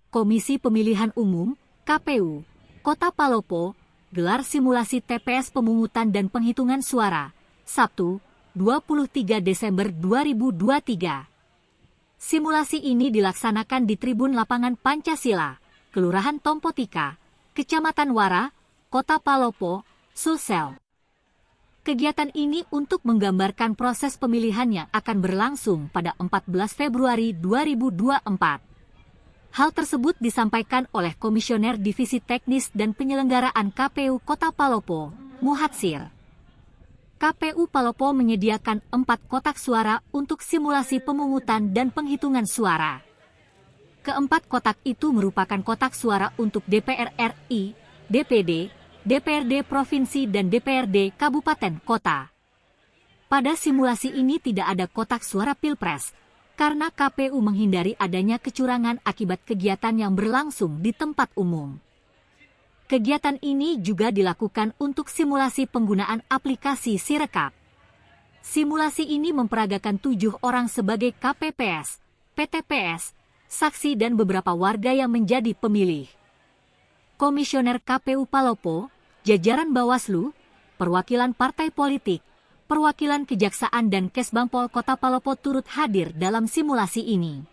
Komisi Pemilihan Umum, KPU, Kota Palopo, gelar simulasi TPS pemungutan dan penghitungan suara, Sabtu, 23 Desember 2023. Simulasi ini dilaksanakan di Tribun Lapangan Pancasila, Kelurahan Tompotika, Kecamatan Wara, Kota Palopo, Sulsel. Kegiatan ini untuk menggambarkan proses pemilihan yang akan berlangsung pada 14 Februari 2024. Hal tersebut disampaikan oleh Komisioner Divisi Teknis dan Penyelenggaraan KPU Kota Palopo, Muhatsir. KPU Palopo menyediakan 4 kotak suara untuk simulasi pemungutan dan penghitungan suara. Keempat kotak itu merupakan kotak suara untuk DPR RI, DPD, DPRD Provinsi dan DPRD Kabupaten Kota. Pada simulasi ini tidak ada kotak suara Pilpres, karena KPU menghindari adanya kecurangan akibat kegiatan yang berlangsung di tempat umum. Kegiatan ini juga dilakukan untuk simulasi penggunaan aplikasi Sirekap. Simulasi ini memperagakan 7 orang sebagai KPPS, PTPS, saksi dan beberapa warga yang menjadi pemilih. Komisioner KPU Palopo, jajaran Bawaslu, perwakilan partai politik, perwakilan Kejaksaan dan Kesbangpol Kota Palopo turut hadir dalam simulasi ini.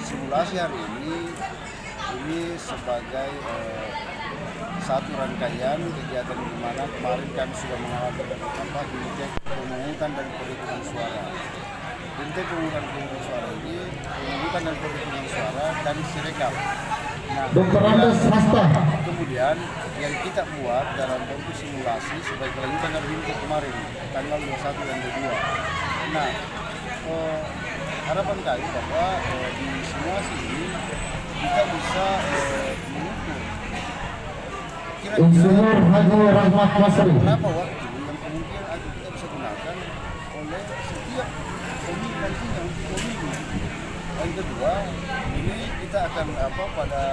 Simulasi hari ini sebagai satu rangkaian kegiatan di mana kemarin kami sudah mengalami bintang pemungutan dan penghitungan suara. Bintang pemungutan suara ini pemungutan dan penghitungan suara dan Sirekap. Nah, kemudian yang kita buat dalam bentuk simulasi sebagai kelanjutan dari bintang kemarin tanggal 21 dan 22. Nah, harapan kami bahwa di simulasi ini kita bisa mengukur kira-kira berapa waktu yang kemungkinan akan kita bisa gunakan oleh setiap pemilih nantinya untuk pemilu. Yang kedua, ini kita akan pada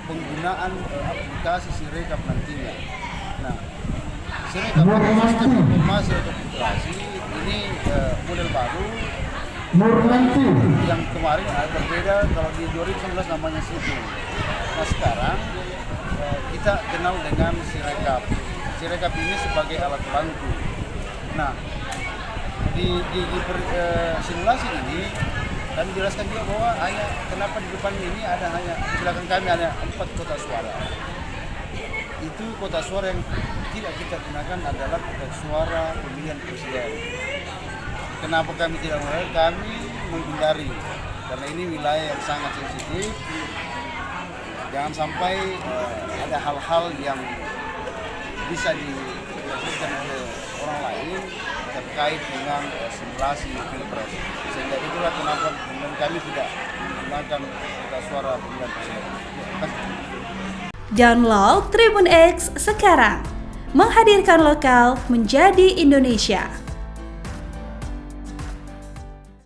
penggunaan aplikasi Sirekap nantinya. Nah, Sirekap sistem informasi atau aplikasi ini model baru. Yang kemarin berbeda, kalau di 2019 namanya Situ. Nah sekarang kita kenal dengan Sirekap. Sirekap ini sebagai alat bantu. Nah di simulasi ini kami jelaskan juga bahwa hanya kenapa di depan ini ada di belakang kami ada 4 kotak suara. Itu kotak suara yang tidak kita gunakan adalah kotak suara pemilihan presiden. Kenapa kami tidak mulai? Kami menghindari karena ini wilayah yang sangat sensitif. Jangan sampai ada hal-hal yang bisa dilakukan oleh orang lain terkait dengan simulasi pilpres. Sehingga itulah kenapa kami tidak menggunakan suara pemilihan presiden. Download Tribun X sekarang, menghadirkan lokal menjadi Indonesia.